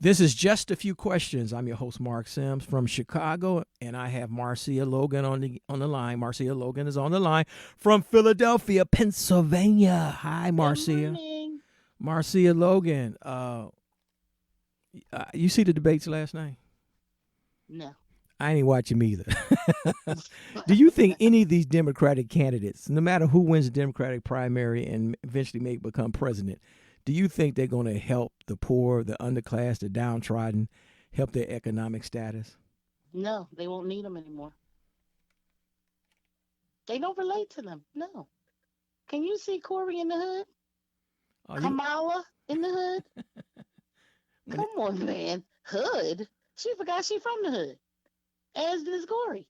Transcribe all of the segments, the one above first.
This is Just a Few Questions. I'm your host, Marc Sims from Chicago, and I have Marcia Logan on the line. Marcia Logan is on the line from Philadelphia, Pennsylvania. Hi, Good Marcia. morning. Marcia Logan. You see the debates last night? No. I ain't watch them either. Do you think any of these Democratic candidates, no matter who wins the Democratic primary and eventually may become president, do you think they're going to help the poor, the underclass, the downtrodden, help their economic status? No, they won't need them anymore. They don't relate to them. No. Can you see Corey in the hood? Oh, you Kamala in the hood? when Come on, man. Hood? She forgot she from the hood. As does Corey.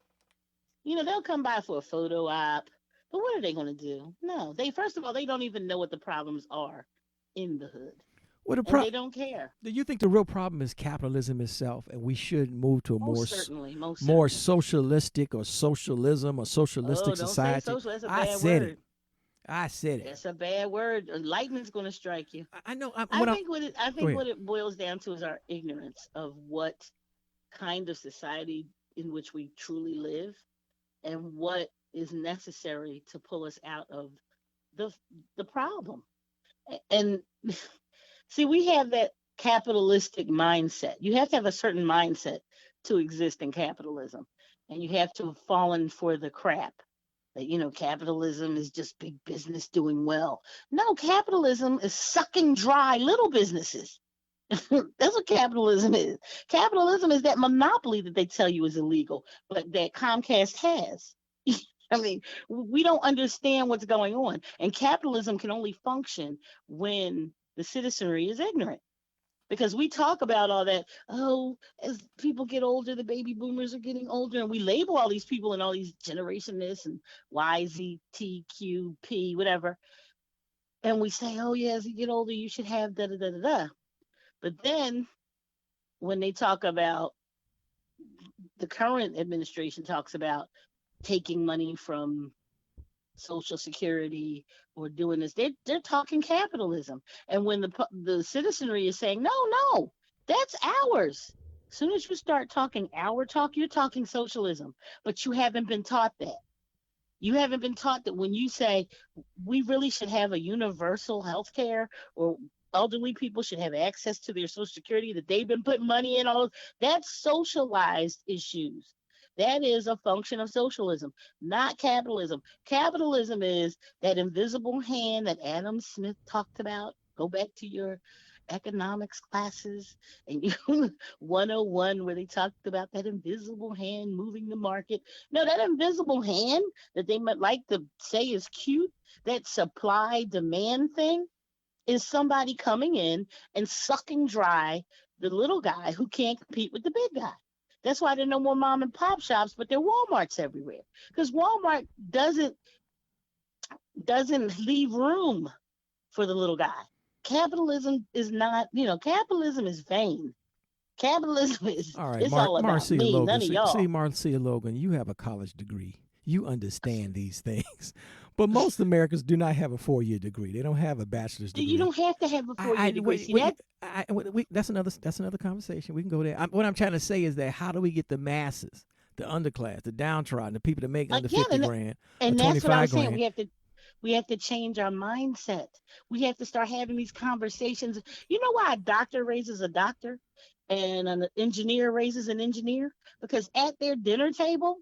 They'll come by for a photo op. But what are they going to do? No. First of all, they don't even know what the problems are in the hood. what a And pro- they don't care. Do you think the real problem is capitalism itself, and we should move to a Most certainly. Most more certainly. socialistic or socialism or Oh, socialistic don't say society? social. That's a I bad said it. word. I said it. That's a bad word. Lightning's going to strike you. I know. I What I'm. think what it, I Go think ahead. what it boils down to is our ignorance of what kind of society in which we truly live, and what is necessary to pull us out of the the problem. And see, we have that capitalistic mindset. You have to have a certain mindset to exist in capitalism, and you have to have fallen for the crap that capitalism is just big business doing well. No, capitalism is sucking dry little businesses. That's what capitalism is. Capitalism is that monopoly that they tell you is illegal, but that Comcast has. I mean, we don't understand what's going on. And capitalism can only function when the citizenry is ignorant. Because we talk about all that, oh, as people get older, the baby boomers are getting older, and we label all these people and all these generation this and Y, Z, T, Q, P, whatever. And we say, oh, yeah, as you get older, you should have da da da da da. But then when they talk about the current administration talks about taking money from Social Security or doing this, they're talking capitalism. And when the citizenry is saying, no, no, that's ours. As soon as you start talking our talk, you're talking socialism. But you haven't been taught that. You haven't been taught that when you say we really should have a universal health care, or elderly people should have access to their Social Security that they've been putting money in, all that's socialized issues. That is a function of socialism, not capitalism. Capitalism is that invisible hand that Adam Smith talked about. Go back to your economics classes and you 101 where they talked about that invisible hand moving the market. No, that invisible hand that they might like to say is cute, that supply demand thing, is somebody coming in and sucking dry the little guy who can't compete with the big guy. That's why there are no more mom and pop shops, but there are Walmarts everywhere. Because Walmart doesn't leave room for the little guy. Capitalism is not, capitalism is vain. Capitalism is, All right, it's all about Marcia me, Logan. none of See, y'all. Marcia Logan, you have a college degree. You understand these things, but most Americans do not have a 4-year degree. They don't have a bachelor's You degree. don't have to have a 4-year degree. See that? That's another conversation. We can go there. What I'm trying to say is that how do we get the masses, the underclass, the downtrodden, the people that make under Again, 50 grand or and that's what I 25 was saying. grand? We have to change our mindset. We have to start having these conversations. You know why a doctor raises a doctor and an engineer raises an engineer? Because at their dinner table,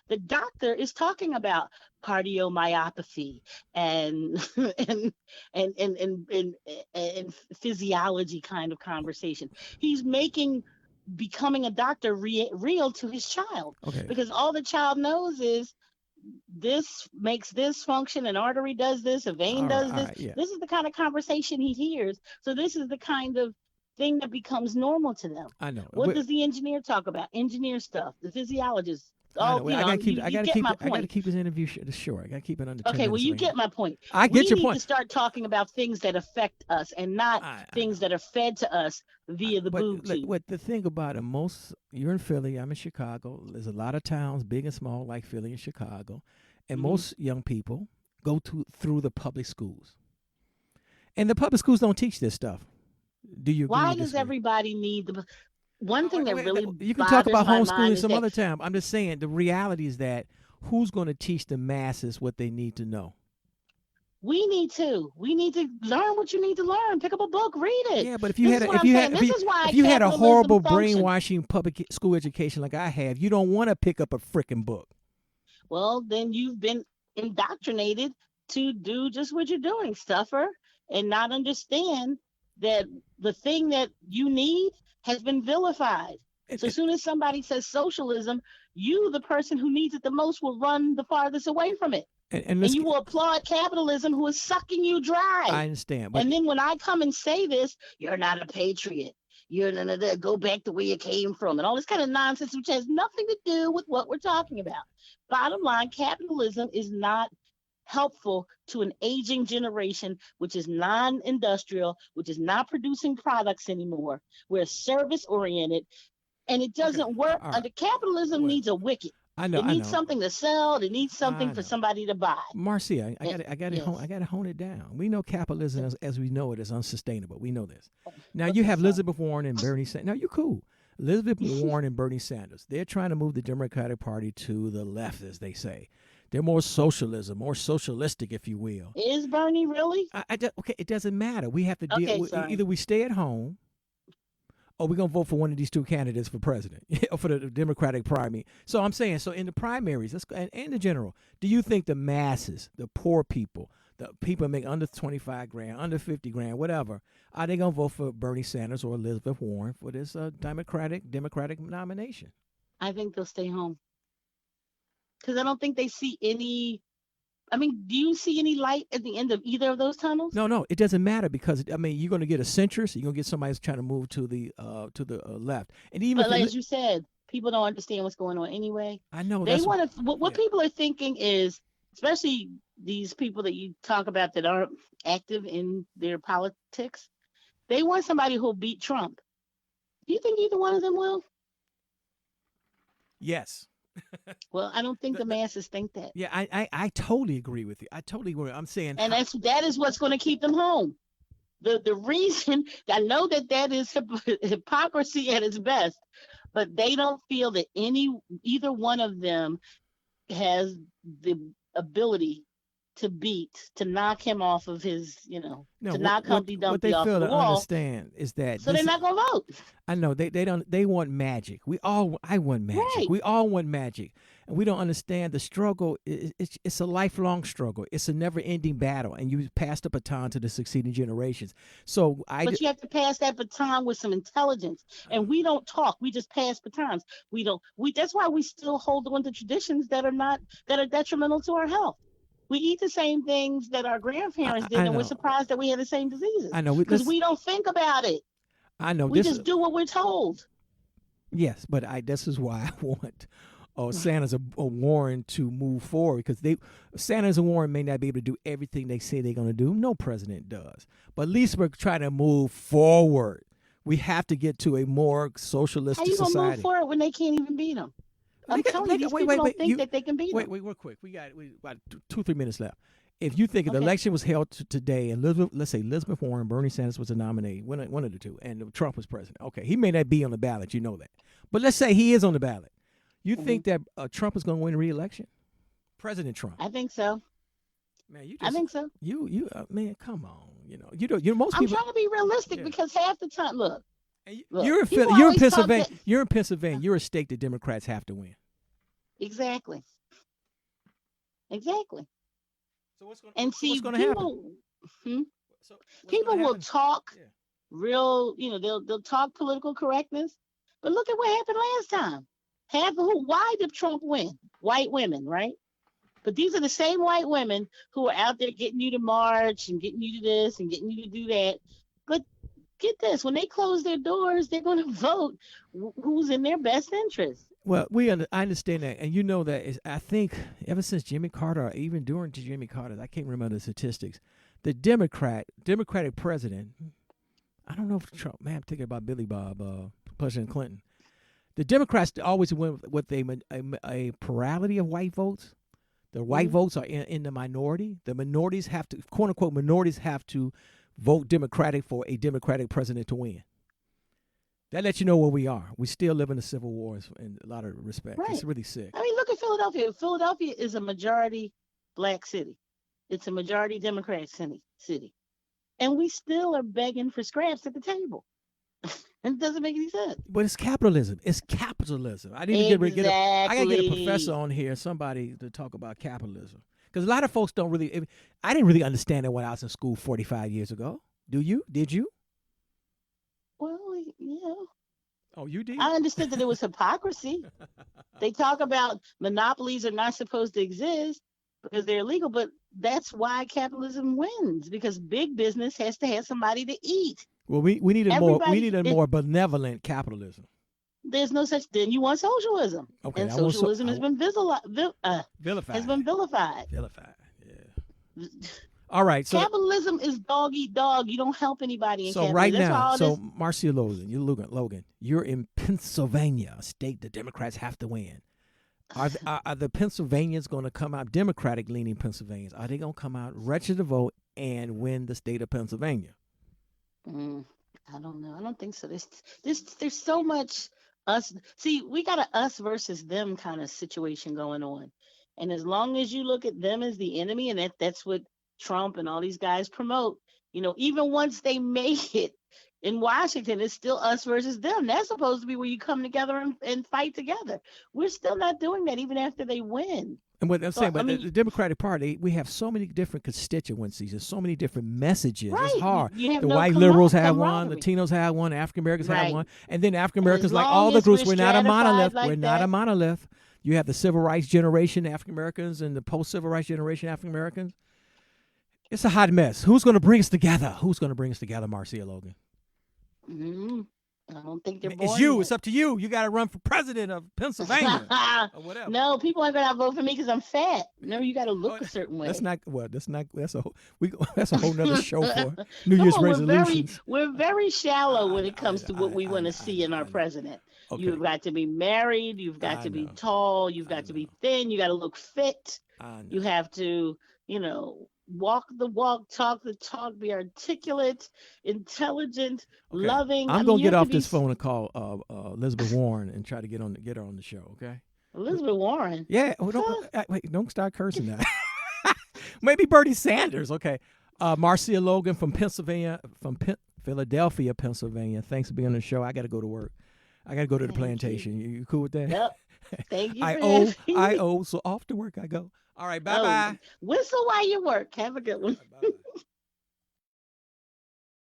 the doctor is talking about cardiomyopathy and and and physiology kind of conversation. He's making becoming a doctor real to his child, Okay. because all the child knows is this makes this function, an artery does this, a vein does All this. right. Yeah, This is the kind of conversation he hears. So this is the kind of thing that becomes normal to them. I know. What does the engineer talk about? Engineer stuff, the physiologist. I Oh, know. I gotta keep. you get my I gotta point. keep this interview short. I gotta keep it under ten Okay, well, minutes you right here. get my point. I get We your need to point. start talking about things that affect us and not I know. things that are fed to us via the But boob tube. what the thing about it, most you're in Philly, I'm in Chicago. There's a lot of towns, big and small, like Philly and Chicago, and Hmm. most young people go through the public schools, and the public schools don't teach this stuff. Do you agree Why or does disagree? everybody need the? One thing that Wait, really you can talk bothers about my mind homeschooling is some that other time. I'm just saying the reality is that who's going to teach the masses what they need to know? we need to learn what you need to learn. Pick up a book, read it. Yeah, but if you This had is a, what I'm saying. This is if why you had a capitalism horrible functions. brainwashing public school education like I have, you don't want to pick up a freaking book. Well, then you've been indoctrinated to do just what you're doing, suffer, and not understand that the thing that you need has been vilified. And, So as soon as somebody says socialism, you, the person who needs it the most, will run the farthest away from it. and And let's you get, will applaud capitalism, who is sucking you dry. I understand, but And then when I come and say this, you're not a patriot. You're gonna go back to where you came from, and all this kind of nonsense, which has nothing to do with what we're talking about. Bottom line, capitalism is not helpful to an aging generation, which is non industrial, which is not producing products anymore. We're service oriented, and it okay, doesn't work all right. under capitalism. Well, Needs a wicket. I know, It I needs know, something to sell. It needs something I for know. somebody to buy. Marcia, And, yes. I got to hone it down. We know capitalism, as we know it, is unsustainable. We know this. Now you Okay, have sorry. Elizabeth Warren and Bernie Sanders. Now you cool. Elizabeth Warren and Bernie Sanders. They're trying to move the Democratic Party to the left, as they say. They're more socialism, more socialistic, if you will. Is Bernie really? Okay, it doesn't matter. We have to deal Okay, with sorry. either we stay at home or we're gonna vote for one of these two candidates for president or for the Democratic primary. So I'm saying, so in the primaries, let's go, and the general, do you think the masses, the poor people, the people make under 25 grand, under 50 grand, whatever, are they gonna vote for Bernie Sanders or Elizabeth Warren for this Democratic nomination? I think they'll stay home because I don't think they see any. I mean, do you see any light at the end of either of those tunnels? No, no, it doesn't matter because I mean you're gonna get a centrist, you're gonna get somebody who's trying to move to the left, and even But if like, it, as you said, people don't understand what's going on anyway. I know They that's want to. What yeah. people are thinking is, especially these people that you talk about that aren't active in their politics, they want somebody who'll beat Trump. Do you think either one of them will? Yes. Well, I don't think The, the the, masses think that, Yeah, I totally agree with you. I totally agree. I'm saying, and that is what's going to keep them home. The reason I know that is hypocrisy at its best, but they don't feel that either one of them has the ability to knock him off of his, no, to knock Humpty what they Dumpty off of fail the to wall. understand is that So they're this. not gonna vote. I know they want magic. I want magic. Right. We all want magic, and we don't understand the struggle. It's a lifelong struggle. It's a never ending battle, and you pass the baton to the succeeding generations. So But you have to pass that baton with some intelligence. And we don't talk. We just pass batons. We don't we That's why we still hold on to traditions that are detrimental to our health. We eat the same things that our grandparents did, I and we're know. surprised that we have the same diseases I know. because we don't think about it. I know We this. just do what we're told. Yes, but this is why I want Sanders or Warren to move forward because Sanders and Warren may not be able to do everything they say they're going to do. No president does, but at least we're trying to move forward. We have to get to a more How socialistic you gonna move society. forward when they can't even beat them? I'm telling you, these Wait, people wait, don't wait. think that they can beat Wait, them. wait, real quick. We got 2-3 minutes left. If you think the Okay. election was held today, and let's say Elizabeth Warren, Bernie Sanders was a nominee, one of the two, and Trump was president. Okay, he may not be on the ballot, you know that. But let's say he is on the ballot. You Hmm. think that Trump is going to win re-election? President Trump. I think so. Man, I think so. man, come on. Most I'm people. trying to be realistic Yeah. because half the time, look, And look, you're people You're in always talk Pennsylvania. that You're in Pennsylvania. You're a state that Democrats have to win. exactly, exactly. So what's going? And So what's see, going to happen? hmm, So what's going people to will happen? talk Yeah. real, they'll talk political correctness, but look at what happened last time. Why did Trump win? White women, right? But these are the same white women who are out there getting you to march and getting you to this and getting you to do that. But get this, when they close their doors, they're going to vote who's in their best interest. Well, I understand that, and you know that I think ever since Jimmy Carter, or even during Jimmy Carter, I can't remember the statistics. The Democratic president, I don't know if Trump. Man, I'm thinking about Billy Bob, President Clinton. The Democrats always win with a plurality of white votes. The white Hmm. votes are in the minority. The minorities have to, quote unquote, minorities have to vote Democratic for a Democratic president to win. That lets you know where we are. We still live in a civil war in a lot of respects. Right. It's really sick. I mean, look at Philadelphia. Philadelphia is a majority black city. It's a majority Democrat city. And we still are begging for scraps at the table. And it doesn't make any sense. But it's capitalism. It's capitalism. I need to get I gotta get a professor on here, somebody to talk about capitalism. Because a lot of folks don't really. I didn't really understand it when I was in school 45 years ago. Do you? Did you? Well, yeah. Oh, you did? I understood that it was hypocrisy. They talk about monopolies are not supposed to exist because they're illegal, but that's why capitalism wins, because big business has to have somebody to eat. Well, we need a more benevolent capitalism. There's no such thing. You want socialism. Okay, and socialism has been vilified. Vilified, yeah. All right. So capitalism is dog eat dog. You don't help anybody in so capitalism. Right now, so Marcia Logan, you're in Pennsylvania, a state the Democrats have to win. Are the Pennsylvanians going to come out, Democratic-leaning Pennsylvanians, are they going to come out, register to vote, and win the state of Pennsylvania? I don't know. I don't think so. There's so much us. See, we got a us versus them kind of situation going on. And as long as you look at them as the enemy, and that's what Trump and all these guys promote, even once they make it in Washington, it's still us versus them. That's supposed to be where you come together and fight together. We're still not doing that even after they win. And what I'm saying, the Democratic Party, we have so many different constituencies and so many different messages. Right. It's hard. The white liberals have one, Latinos have one, African Americans have one, and then African Americans, like all the groups, we're not a monolith. We're not a monolith. You have the civil rights generation African Americans and the post-civil rights generation African Americans. It's a hot mess. Who's going to bring us together? Who's going to bring us together, Marcia Logan? I don't think they're born It's you. yet. It's up to you. You got to run for president of Pennsylvania or whatever. No, people aren't going to vote for me because I'm fat. No, you got to look a certain way. That's a whole nother show for New Year's resolutions. We're very shallow when it comes to what we want to see in our president. Okay. You've got to be married. You've got to be tall. You've got to be thin. You got to look fit. You have to, walk the walk, talk the talk, be articulate, intelligent, loving. I'm gonna get off this phone and call Elizabeth Warren and try to get her on the show. Okay. Elizabeth Warren. Yeah. Don't start cursing now. Maybe Bernie Sanders. Okay. Marcia Logan from Philadelphia, Pennsylvania. Thanks for being on the show. I got to go to work. I got to go to the plantation. You cool with that? Yep. Thank you. I owe. So off to work I go. All right, bye-bye. Whistle while you work. Have a good one. Bye-bye.